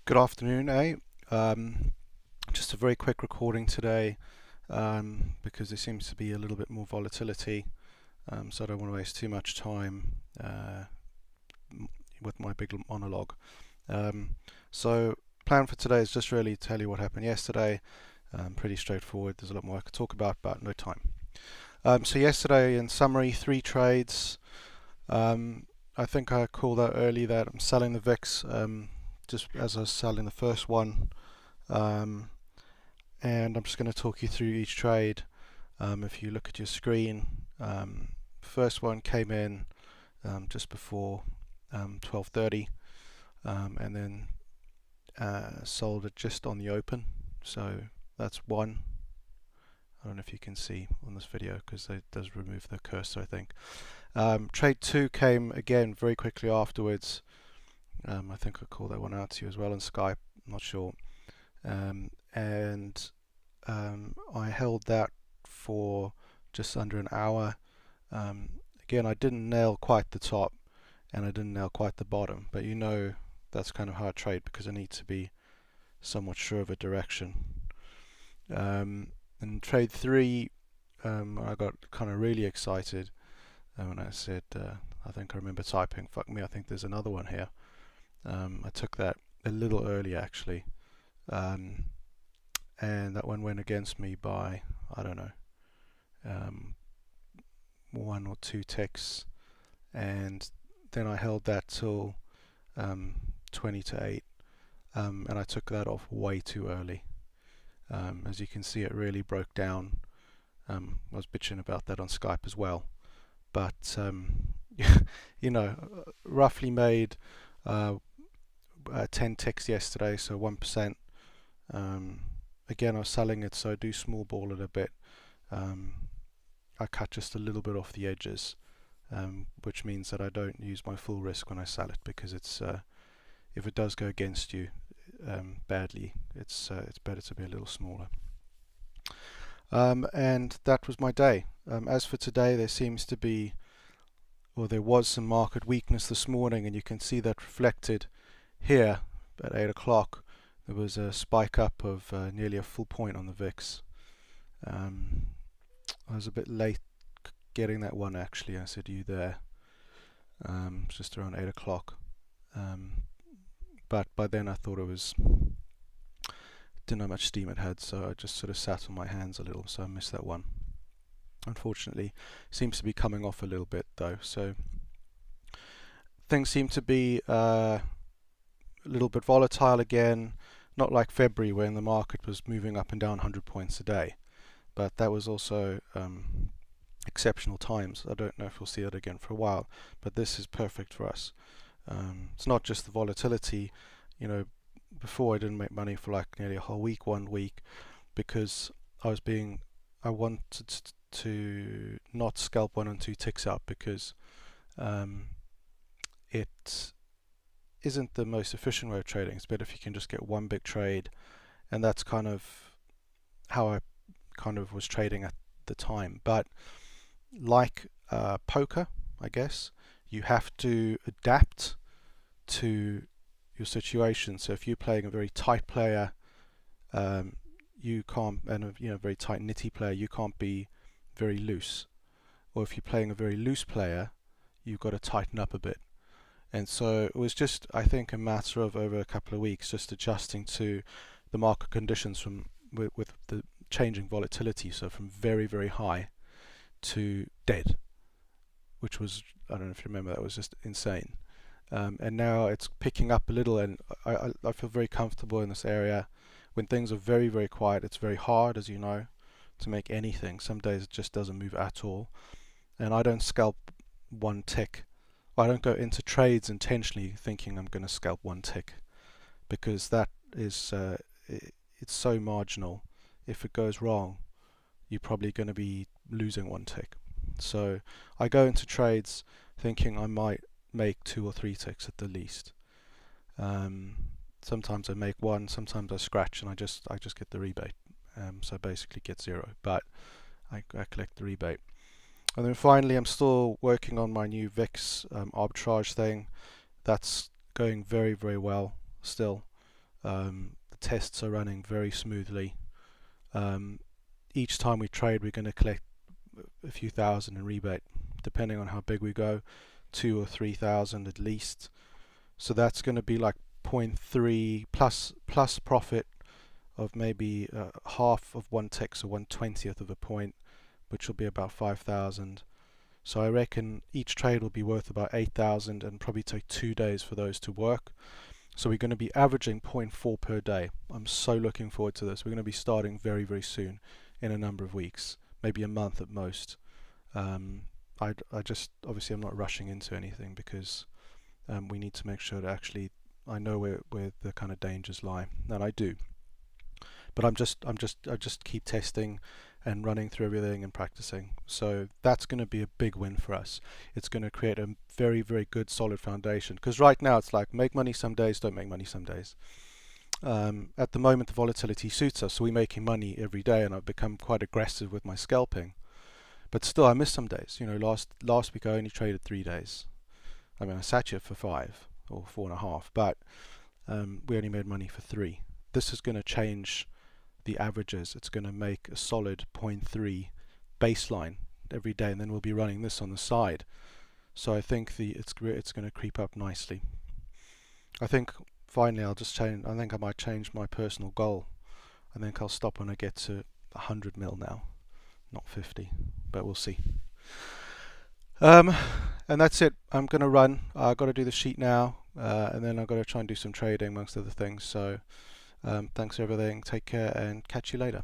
Good afternoon, just a very quick recording today because there seems to be a little bit more volatility, so I don't want to waste too much time with my big monologue. So plan for today is just really to tell you what happened yesterday. Pretty straightforward. There's a lot more I could talk about, but no time. So yesterday, in summary, 3 trades. I think I called out early that I'm selling the VIX just as I was selling the first one, and I'm just going to talk you through each trade. If you look at your screen, first one came in just before 12:30, and then sold it just on the open. So that's one. I don't know if you can see on this video because it does remove the cursor, I think. Trade 2 came again very quickly afterwards. I think I called that one out to you as well on Skype, I'm not sure. And I held that for just under an hour. Again, I didn't nail quite the top and I didn't nail quite the bottom, but you know that's kind of how I trade because I need to be somewhat sure of a direction. In trade 3, I got kind of really excited when I said, I think I remember typing, fuck me, I think there's another one here. I took that a little early actually, and that one went against me by, I don't know, 1 or 2 ticks, and then I held that till 20 to 8, and I took that off way too early. As you can see, it really broke down. I was bitching about that on Skype as well, but you know, roughly made 10 ticks yesterday, so 1%. Again, I was selling it, so I do small ball it a bit. I cut just a little bit off the edges, which means that I don't use my full risk when I sell it, because it's if it does go against you badly, it's better to be a little smaller. And that was my day. As for today, there seems to be, or there was some market weakness this morning, and you can see that reflected here at 8 o'clock. There was a spike up of nearly a full point on the VIX. I was a bit late getting that one actually. I said you there, just around 8 o'clock. But by then I thought it was, didn't know how much steam it had, so I just sort of sat on my hands a little, so I missed that one. Unfortunately, seems to be coming off a little bit though, so things seem to be a little bit volatile again, not like February when the market was moving up and down 100 points a day, but that was also exceptional times. I don't know if we'll see that again for a while, but this is perfect for us. It's not just the volatility. You know, before I didn't make money for like nearly a whole week, 1 week, because I wanted to not scalp 1 and 2 ticks up, because it isn't the most efficient way of trading. It's better if you can just get one big trade, and that's kind of how I kind of was trading at the time. But like poker, I guess, you have to adapt to your situation. So if you're playing a very tight player, you can't, and a very tight nitty player, you can't be very loose. Or if you're playing a very loose player, you've got to tighten up a bit. And so it was just, I think, a matter of over a couple of weeks just adjusting to the market conditions with the changing volatility. So from very, very high to dead, which was, I don't know if you remember, that was just insane. And now it's picking up a little, and I feel very comfortable in this area. When things are very, very quiet, it's very hard, as you know, to make anything. Some days it just doesn't move at all. And I don't scalp 1 tick. I don't go into trades intentionally thinking I'm going to scalp 1 tick, because that is it's so marginal. If it goes wrong, you're probably going to be losing 1 tick. So I go into trades thinking I might make 2 or 3 ticks at the least. Sometimes I make 1, sometimes I scratch, and I just get the rebate. So I basically get 0, but I collect the rebate. And then finally, I'm still working on my new VIX arbitrage thing. That's going very, very well still. The tests are running very smoothly. Each time we trade, we're going to collect a few thousand in rebate, depending on how big we go, 2 or 3,000 at least. So that's going to be like 0.3 plus profit of maybe half of 1 tick, so 1/20th of a point, which will be about 5,000. So I reckon each trade will be worth about 8,000 and probably take 2 days for those to work. So we're going to be averaging 0.4 per day. I'm so looking forward to this. We're going to be starting very, very soon, in a number of weeks, maybe a month at most. I just, obviously I'm not rushing into anything because we need to make sure that actually I know where the kind of dangers lie, and I do. But I just keep testing and running through everything and practicing. So that's going to be a big win for us. It's going to create a very, very good solid foundation, because right now it's like make money some days, don't make money some days. At the moment the volatility suits us, so we're making money every day, and I've become quite aggressive with my scalping. But still I miss some days. You know, last week I only traded 3 days. I mean, I sat here for 5 or 4.5, but we only made money for 3. This is going to change the averages. It's going to make a solid 0.3 baseline every day, and then we'll be running this on the side. So I think it's going to creep up nicely. I think finally I'll just change. I think I might change my personal goal. I think I'll stop when I get to 100 mil now, not 50, but we'll see. And that's it. I'm going to run. I've got to do the sheet now, and then I've got to try and do some trading amongst other things. So thanks for everything. Take care and catch you later.